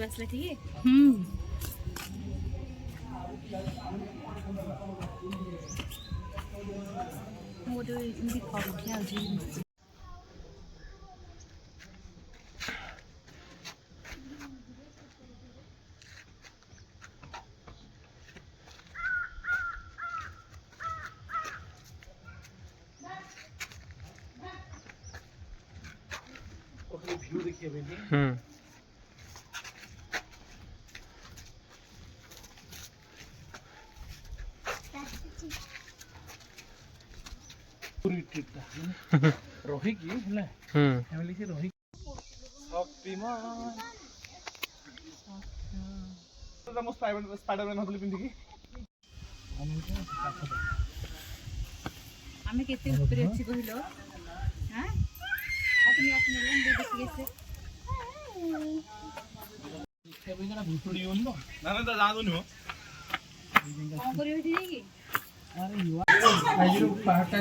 बसला ठीक है वो तो इनकी खबर क्या हो जी व्यू देखिए बेटी पूरी ट्रिप ता रही की हला फैमिली से रही शक्तिमान तो मो स्पाइडरमैन होतली पिंदी की आमे केते ऊपर अछि कहिलो हां अपनी अपने लंबे देखिए से इथे भी जरा भुटुड़ी होन तो ना ना जा दो नो कौन करियो छी की अरे युवा आइरो पहाटा